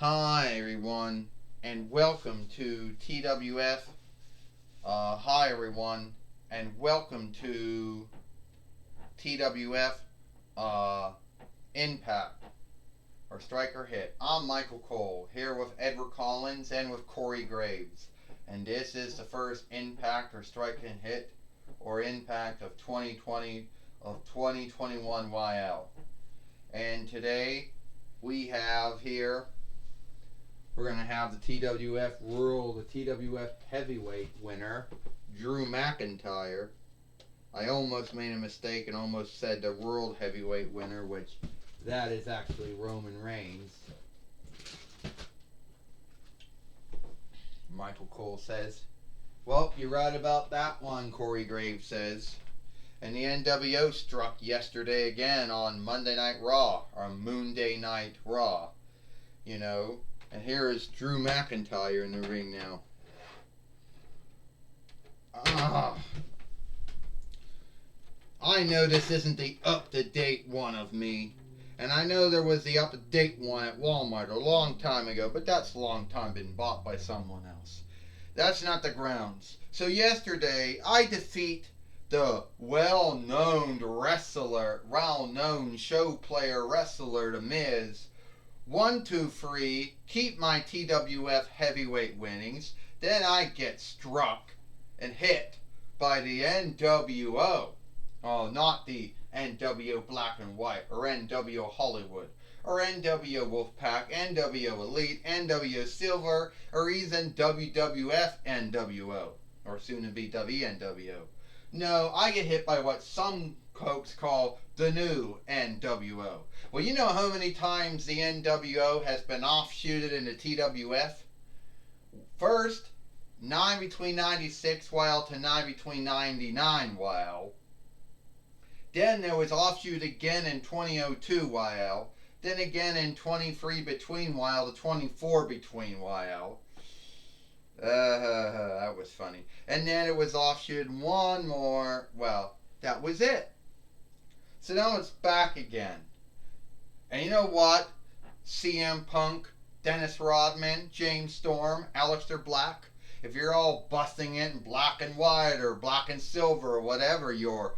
Hi everyone, and welcome to TWF. Hi everyone, and welcome to TWF Impact or Strike or Hit. I'm Michael Cole here with Edward Collins and with Corey Graves, and this is the first Impact or Strike and Hit or Impact of 2021 YL. And today we have here we're going to have the TWF Heavyweight winner, Drew McIntyre. I almost made a mistake and almost said the World Heavyweight winner, which that is actually Roman Reigns. Michael Cole says, well, you're right about that one, Corey Graves says. And the NWO struck yesterday again on Monday Night Raw, or Moonday Night Raw. You know, and here is Drew McIntyre in the ring now. I know this isn't the up-to-date one of me. And I know there was the up-to-date one at Walmart a long time ago, but that's a long time been bought by someone else. That's not the grounds. So yesterday, I defeat the well-known show player wrestler, The Miz. 1, 2, 3, keep my TWF heavyweight winnings. Then I get struck and hit by the NWO. Oh, not the NWO Black and White, or NWO Hollywood, or NWO Wolfpack, NWO Elite, NWO Silver, or even WWF NWO, or soon to be WNWO. No, I get hit by what some folks call the new NWO. Well, you know how many times the NWO has been offshooted into TWF? First, 9 between 96 while to 9 between 99 while. Then there was offshoot again in 2002 while. Then again in 23 between while to 24 between while. That was funny. And then it was offshoot one more. Well, that was it. So now it's back again. And you know what? CM Punk, Dennis Rodman, James Storm, Aleister Black. If you're all busting it in black and white or black and silver or whatever your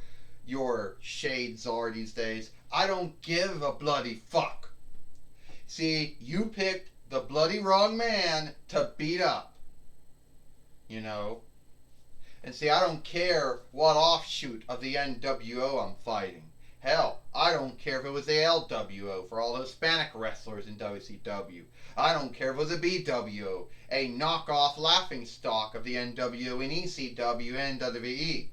shades are these days, I don't give a bloody fuck. See, you picked the bloody wrong man to beat up. You know? And see, I don't care what offshoot of the NWO I'm fighting. Hell, I don't care if it was the LWO for all those Hispanic wrestlers in WCW. I don't care if it was a BWO, a knockoff laughingstock of the NWO in ECW and WWE.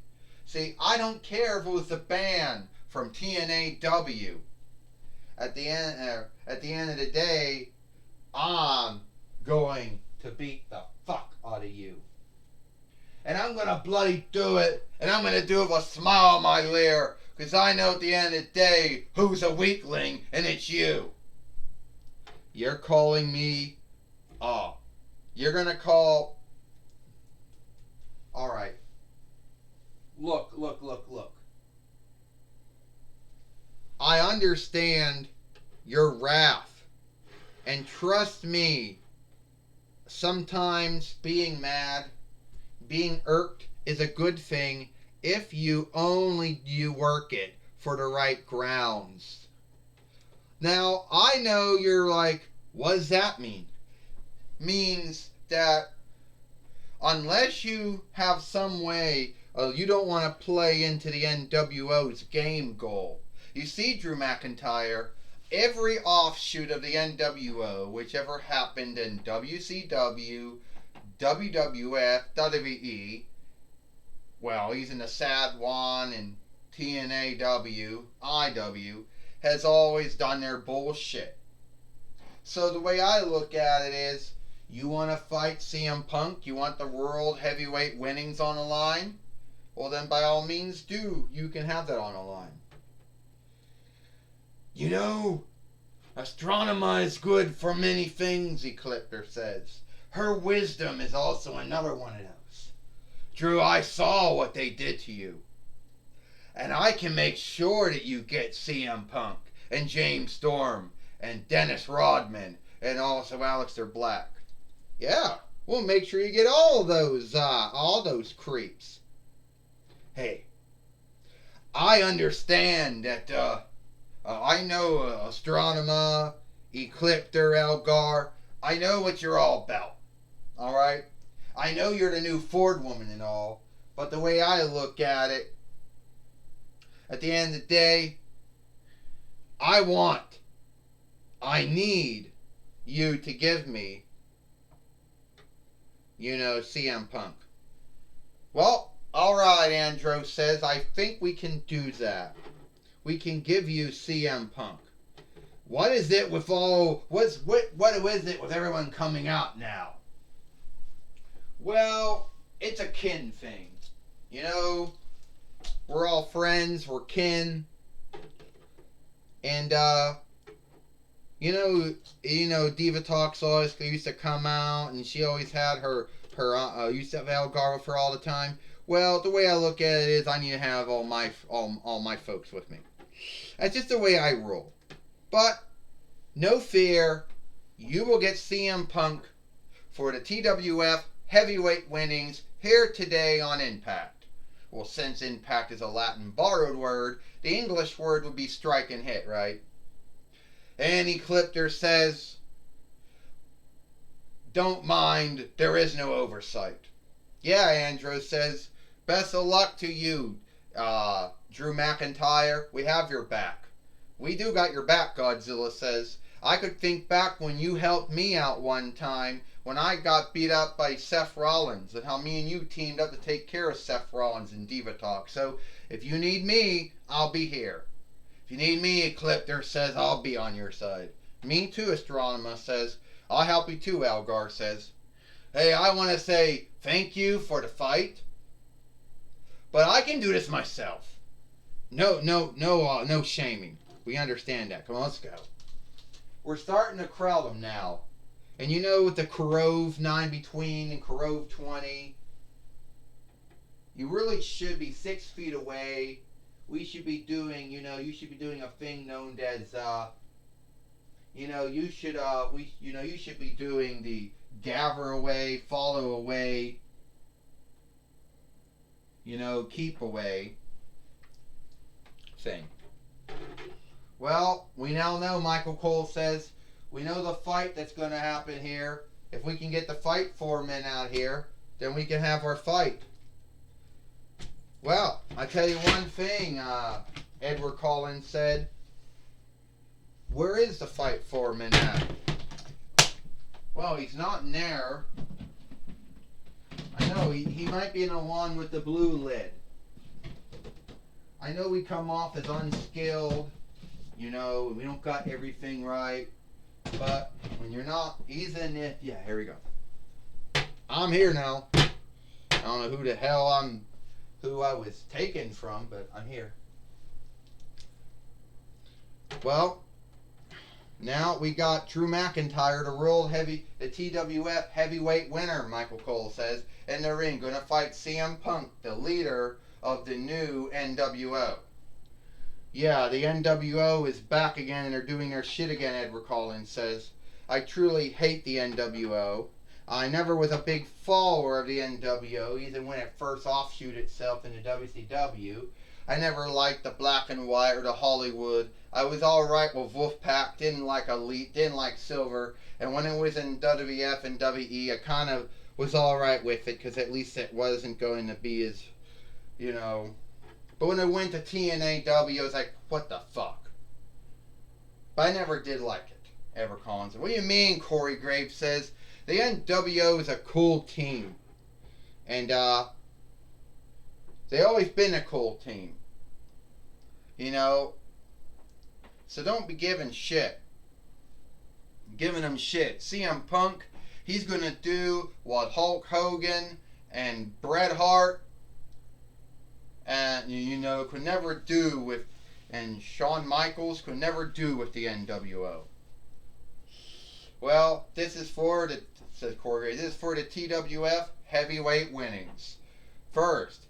See, I don't care if it was the band from TNAW. At the end of the day, I'm going to beat the fuck out of you. And I'm going to bloody do it. And I'm going to do it with a smile on my leer. Because I know at the end of the day who's a weakling. And it's you. You're calling me. You're going to call. Alright. Look. I understand your wrath. And trust me. Sometimes being mad, being irked is a good thing if you work it for the right grounds. Now, I know you're like, what does that mean? Means that unless you have some way, you don't want to play into the NWO's game goal. You see, Drew McIntyre, every offshoot of the NWO, whichever happened in WCW, WWF, WWE, well, he's in the sad one, and TNAW, IW, has always done their bullshit. So the way I look at it is, you want to fight CM Punk? You want the World Heavyweight winnings on the line? Well, then by all means do. You can have that on the line. You know, Astronema is good for many things, Ecliptor says. Her wisdom is also another one of those. Drew, I saw what they did to you. And I can make sure that you get CM Punk and James Storm and Dennis Rodman and also Aleister Black. Yeah, we'll make sure you get all those creeps. Hey, I understand that, I know Astronema, Ecliptor, Elgar. I know what you're all about. Alright? I know you're the new Ford woman and all, but the way I look at it, at the end of the day, I need you to give me, CM Punk. Well, alright, Andros says, I think we can do that. We can give you CM Punk. What is it with what is it with everyone coming out now? Well, it's a kin thing. We're all friends, we're kin. And Diva Talks always used to come out, and she always had her used to have Elgar with her all the time. Well, the way I look at it is, I need to have all my folks with me. That's just the way I roll. But no fear, you will get CM Punk for the TWF heavyweight winnings here today on Impact. Well, since Impact is a Latin borrowed word, the English word would be strike and hit, right? And Ecliptor says, don't mind, there is no oversight. Yeah, Andros says, best of luck to you, Drew McIntyre. We have your back. We do got your back, Godzilla says. I could think back when you helped me out one time when I got beat up by Seth Rollins, and how me and you teamed up to take care of Seth Rollins in Diva Talk. So if you need me, I'll be here. If you need me, Ecliptor says, I'll be on your side. Me too, Astronema says. I'll help you too, Elgar says. Hey, I want to say thank you for the fight, but I can do this myself. No shaming. We understand that. Come on, let's go. We're starting to crowd them now. And with the Korov 9 between and Korov 20, you really should be 6 feet away. We should be doing, you should be doing a thing known as, you should be doing the gather away, follow away, keep away thing. Well, we now know, Michael Cole says, we know the fight that's going to happen here. If we can get the fight foreman out here, then we can have our fight. Well, I tell you one thing, Edward Collins said. Where is the fight foreman at? Well, he's not in there. I know, he might be in the one with the blue lid. I know we come off as unskilled. We don't got everything right. But when you're not, he's in it. Yeah, here we go. I'm here now. I don't know who I was taken from, but I'm here. Well, now we got Drew McIntyre, the TWF heavyweight winner, Michael Cole says, in the ring, going to fight CM Punk, the leader of the new NWO. Yeah, the NWO is back again and they're doing their shit again, Edward Collins says. I truly hate the NWO. I never was a big follower of the NWO, even when it first offshoot itself into WCW. I never liked the Black and White or the Hollywood. I was alright with Wolfpack, didn't like Elite, didn't like Silver. And when it was in WWF and WE, I kind of was alright with it, because at least it wasn't going to be as, But when it went to TNAW, I was like, what the fuck? But I never did like it, Edward Collins. What do you mean, Corey Graves says? The NWO is a cool team. And, they always been a cool team. So don't be giving shit. Giving them shit. CM Punk, he's going to do what Hulk Hogan and Bret Hart and, could never do with, and Shawn Michaels could never do with the NWO. Well, this is for the, says Corey, this is for the TWF heavyweight winnings. First,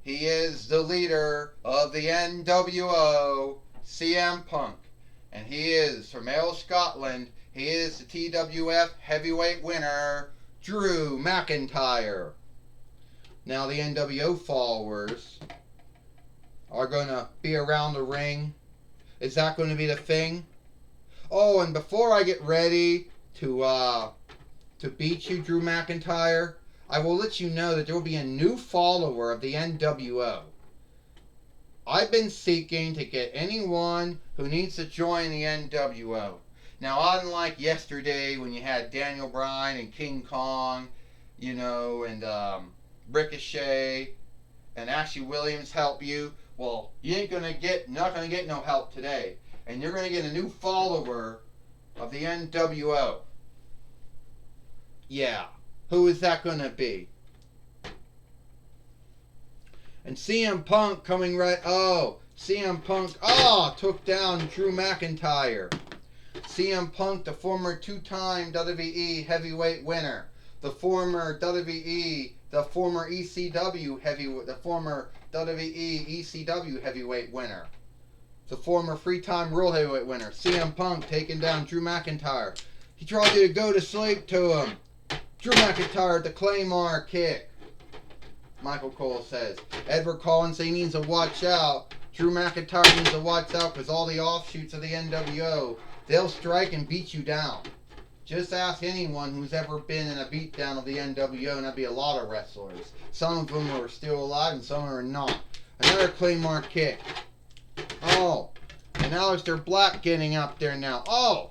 he is the leader of the NWO, CM Punk. And he is from Ale, Scotland. He is the TWF heavyweight winner, Drew McIntyre. Now the NWO followers are going to be around the ring. Is that going to be the thing? Oh, and before I get ready to beat you, Drew McIntyre, I will let you know that there will be a new follower of the NWO. I've been seeking to get anyone who needs to join the NWO. Now, unlike yesterday when you had Daniel Bryan and King Kong, you know, and Ricochet and Ashley Williams help you, well, you ain't not gonna get no help today, and you're gonna get a new follower of the NWO. Yeah, who is that gonna be? And CM Punk coming right. Oh, CM Punk. Took down Drew McIntyre. CM Punk, the former two-time WWE heavyweight winner, the former WWE, the former ECW heavyweight, the former WWE ECW heavyweight winner, the former three-time World Heavyweight winner. CM Punk taking down Drew McIntyre. He tried to go to sleep to him. Drew McIntyre, the Claymore kick. Michael Cole says. Edward Collins says he needs to watch out. Drew McIntyre needs to watch out because all the offshoots of the NWO, they'll strike and beat you down. Just ask anyone who's ever been in a beatdown of the NWO, and that'd be a lot of wrestlers. Some of them are still alive and some are not. Another Claymore kick. Oh, and Aleister Black getting up there now. Oh,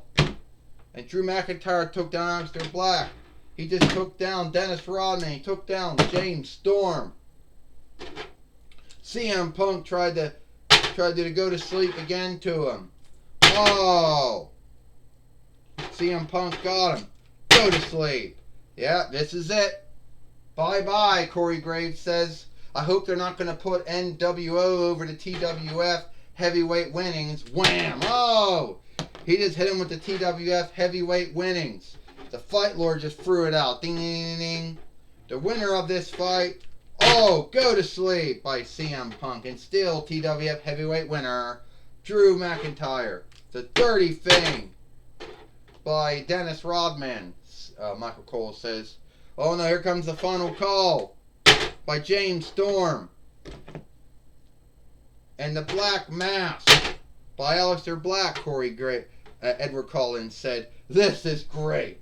and Drew McIntyre took down Aleister Black. He just took down Dennis Rodman. He took down James Storm. CM Punk tried to go to sleep again to him. Oh! CM Punk got him. Go to sleep. Yeah, this is it. Bye-bye, Corey Graves says. I hope they're not going to put NWO over to TWF heavyweight winnings. Wham! Oh! He just hit him with the TWF heavyweight winnings. The Fight Lord just threw it out. Ding, ding, ding, ding. The winner of this fight, go to sleep by CM Punk. And still TWF heavyweight winner, Drew McIntyre. The Dirty Thing by Dennis Rodman, Michael Cole says. Oh no, here comes the final call by James Storm. And the Black Mask by Aleister Black, Edward Collins said. This is great.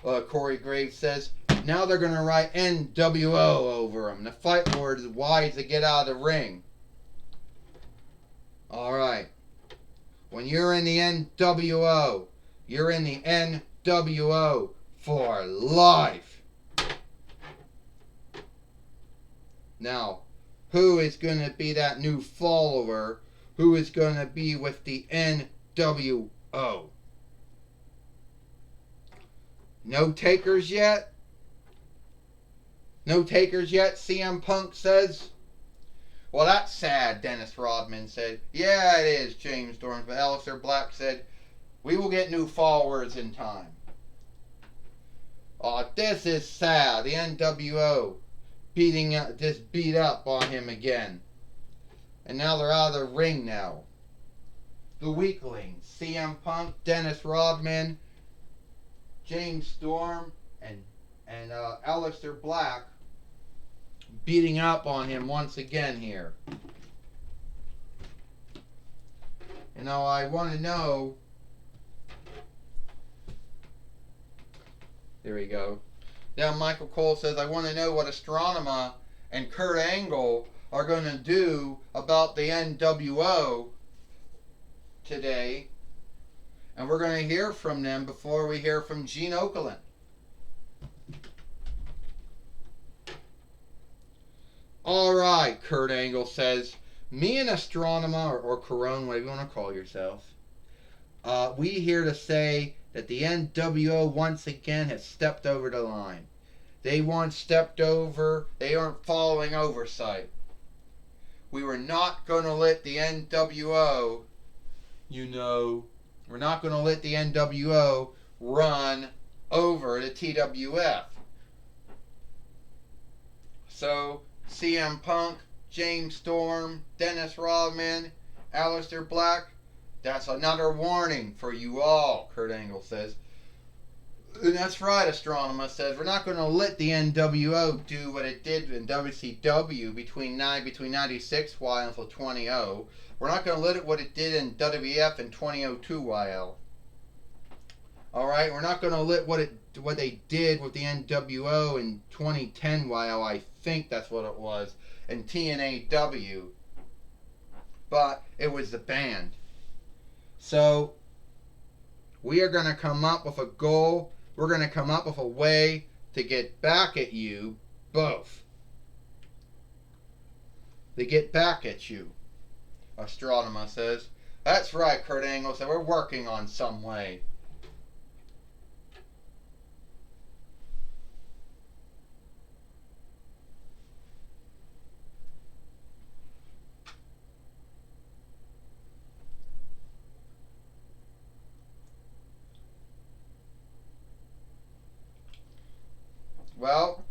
Corey Graves says, now they're going to write NWO over him. The Fight Lord is wise to get out of the ring. Alright. When you're in the NWO, you're in the NWO for life. Now, who is going to be that new follower? Who is going to be with the NWO? No takers yet? No takers yet, CM Punk says. Well, that's sad, Dennis Rodman said. Yeah, it is, James Storm. But Aleister Black said, we will get new followers in time. Oh, this is sad. The NWO just beat up on him again. And now they're out of the ring now. The weaklings, CM Punk, Dennis Rodman, James Storm, and Aleister Black beating up on him once again here. You know, I want to know. There we go. Now Michael Cole says, I want to know what Astronema and Kurt Angle are going to do about the NWO today. And we're going to hear from them before we hear from Gene Okerlund. Alright, Kurt Angle says, me and Astronema, or Corone, whatever you want to call yourself, we here to say that the NWO once again has stepped over the line. They once stepped over, they aren't following oversight. We were not going to let the NWO, we're not going to let the NWO run over the TWF. So, CM Punk, James Storm, Dennis Rodman, Aleister Black, that's another warning for you all, Kurt Angle says. And that's right, Astronomer says. We're not going to let the NWO do what it did in WCW between 96 YL until 20. We're not going to let it what it did in WWF in 2002 YL. Alright, we're not going to let what they did with the NWO in 2010 YL, I think that's what it was, in TNAW. But it was the band. So, we are going to come up with a goal. We're going to come up with a way to get back at you both. To get back at you, Astronomer says. That's right, Kurt Angle said. We're working on some way. Well,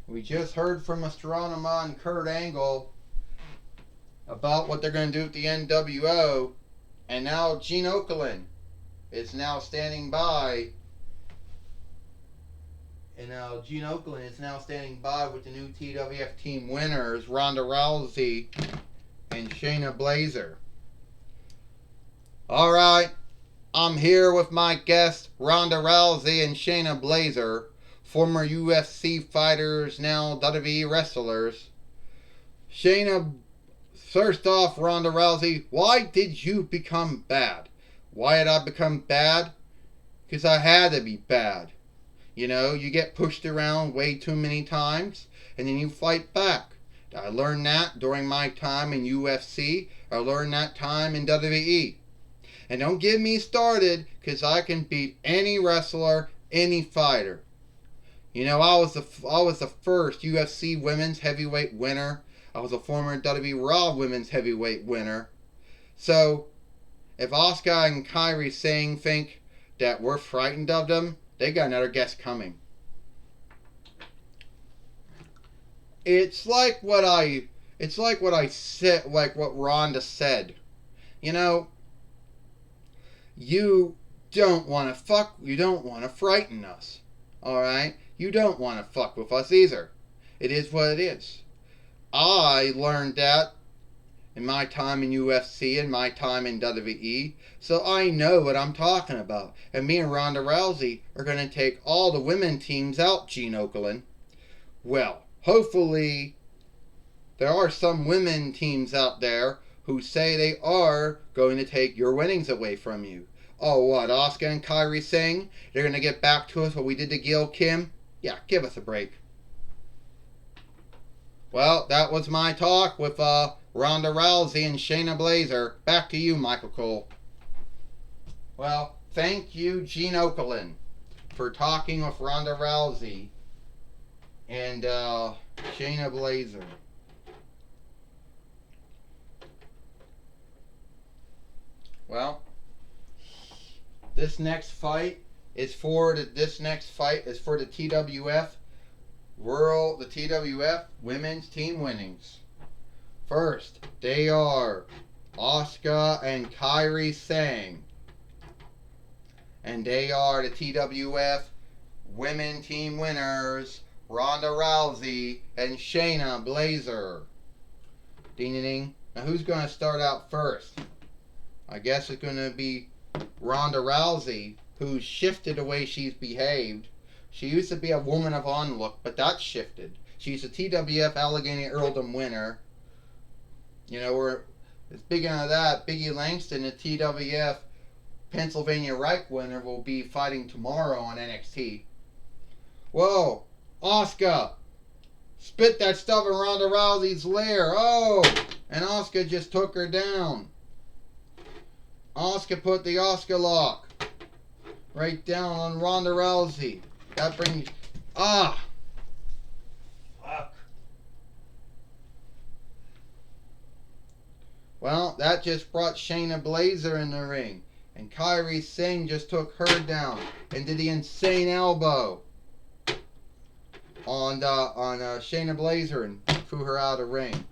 we just heard from Astronomer and Kurt Angle about what they're going to do with the NWO, and now Gene Okerlund is now standing by. And now Gene Okerlund is now standing by with the new TWF team winners, Ronda Rousey and Shayna Baszler. Alright, I'm here with my guests, Ronda Rousey and Shayna Baszler, former UFC fighters, now WWE wrestlers. Shayna, first off, Ronda Rousey, why did you become bad? Why did I become bad? Because I had to be bad. You know, you get pushed around way too many times, and then you fight back. I learned that during my time in UFC. I learned that time in WWE. And don't get me started, because I can beat any wrestler, any fighter. You know, I was the first UFC women's heavyweight winner. I was a former WWE Raw women's heavyweight winner. So, if Asuka and Kairi Sane think that we're frightened of them, they got another guest coming. It's like what I said, like what Ronda said. You know, you don't want to frighten us. Alright? You don't want to fuck with us either. It is what it is. I learned that in my time in UFC and my time in WWE, so I know what I'm talking about. And me and Ronda Rousey are going to take all the women teams out, Gene Okerlund. Well, hopefully there are some women teams out there who say they are going to take your winnings away from you. Oh, what, Asuka and Kairi Sane? They're going to get back to us what we did to Gail Kim? Yeah, give us a break. Well, that was my talk with Ronda Rousey and Shayna Baszler. Back to you, Michael Cole. Well, thank you, Gene Okerlund, for talking with Ronda Rousey and Shayna Baszler. Well, this next fight is for the TWF the TWF Women's Team Winnings. First, they are Asuka and Kairi Sane. And they are the TWF Women Team Winners, Ronda Rousey and Shayna Baszler. Ding ding ding. Now who's going to start out first? I guess it's going to be Ronda Rousey, who's shifted the way she's behaved. She used to be a woman of onlook, but that's shifted. She's a TWF Allegheny Earldom winner. You know, speaking of that, Biggie Langston, the TWF Pennsylvania Reich winner, will be fighting tomorrow on NXT. Whoa, Asuka, spit that stuff in Ronda Rousey's lair. Oh, and Asuka just took her down. Asuka put the Asuka lock right down on Ronda Rousey. That brings... fuck. Well, that just brought Shayna Baszler in the ring. And Kairi Sane just took her down and did the insane elbow on Shayna Baszler and threw her out of the ring.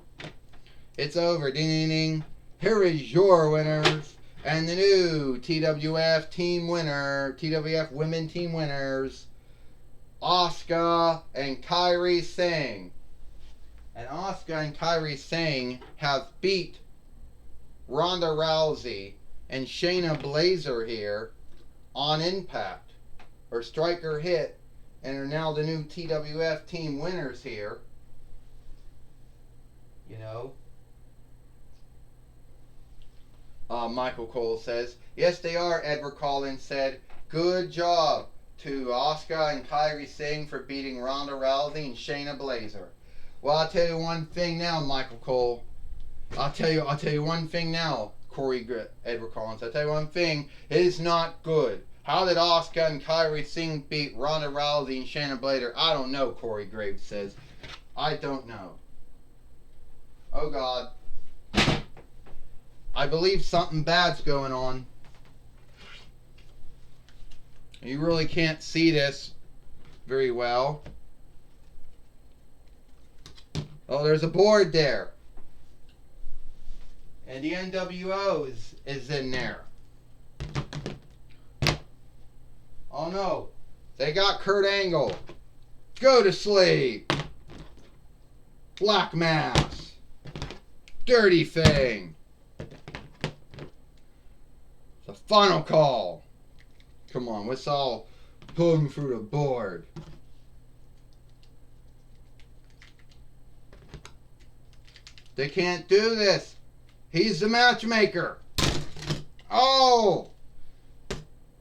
It's over. Ding ding ding. Here is your winners And the new TWF team winner, TWF women team winners, Asuka and Kairi Singh. And Asuka and Kairi Singh have beat Ronda Rousey and Shayna Baszler here on Impact, or Striker Hit, and are now the new TWF team winners here. You know. Michael Cole says, yes, they are, Edward Collins said. Good job to Asuka and Kairi Singh for beating Ronda Rousey and Shayna Baszler. Well, I'll tell you one thing now, Michael Cole. I'll tell you one thing now, Edward Collins. I'll tell you one thing. It is not good. How did Asuka and Kairi Singh beat Ronda Rousey and Shayna Baszler? I don't know, Corey Graves says. I don't know. Oh, God. I believe something bad's going on. You really can't see this very well. Oh, there's a board there. And the NWO is in there. Oh no. They got Kurt Angle. Go to sleep. Black Mass. Dirty Thing. The final call. Come on, let's all pull him through the board. They can't do this. He's the matchmaker. Oh!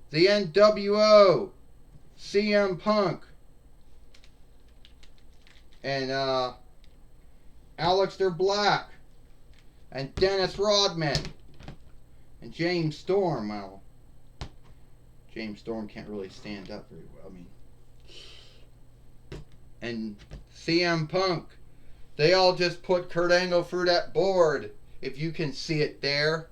The NWO. CM Punk. And Aleister Black. And Dennis Rodman. And James Storm. Well, James Storm can't really stand up very well. I mean. And CM Punk. They all just put Kurt Angle through that board. If you can see it there.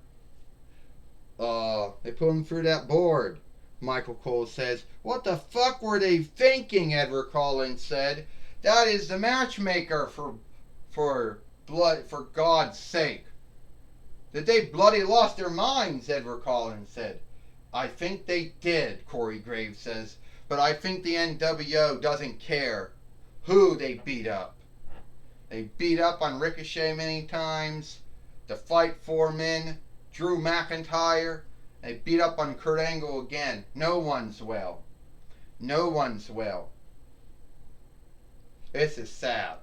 They put him through that board. Michael Cole says, what the fuck were they thinking? Edward Collins said. That is the matchmaker for God's sake. That they bloody lost their minds, Edward Collins said. I think they did, Corey Graves says. But I think the NWO doesn't care who they beat up. They beat up on Ricochet many times. The Fight for Men, Drew McIntyre. They beat up on Kurt Angle again. No one's well. No one's well. This is sad.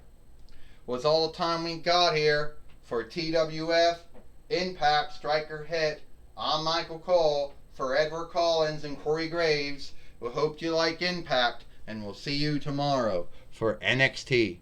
Was all the time we got here for TWF Impact Striker Hit. I'm Michael Cole for Edward Collins and Corey Graves. We hope you like Impact, and we'll see you tomorrow for NXT.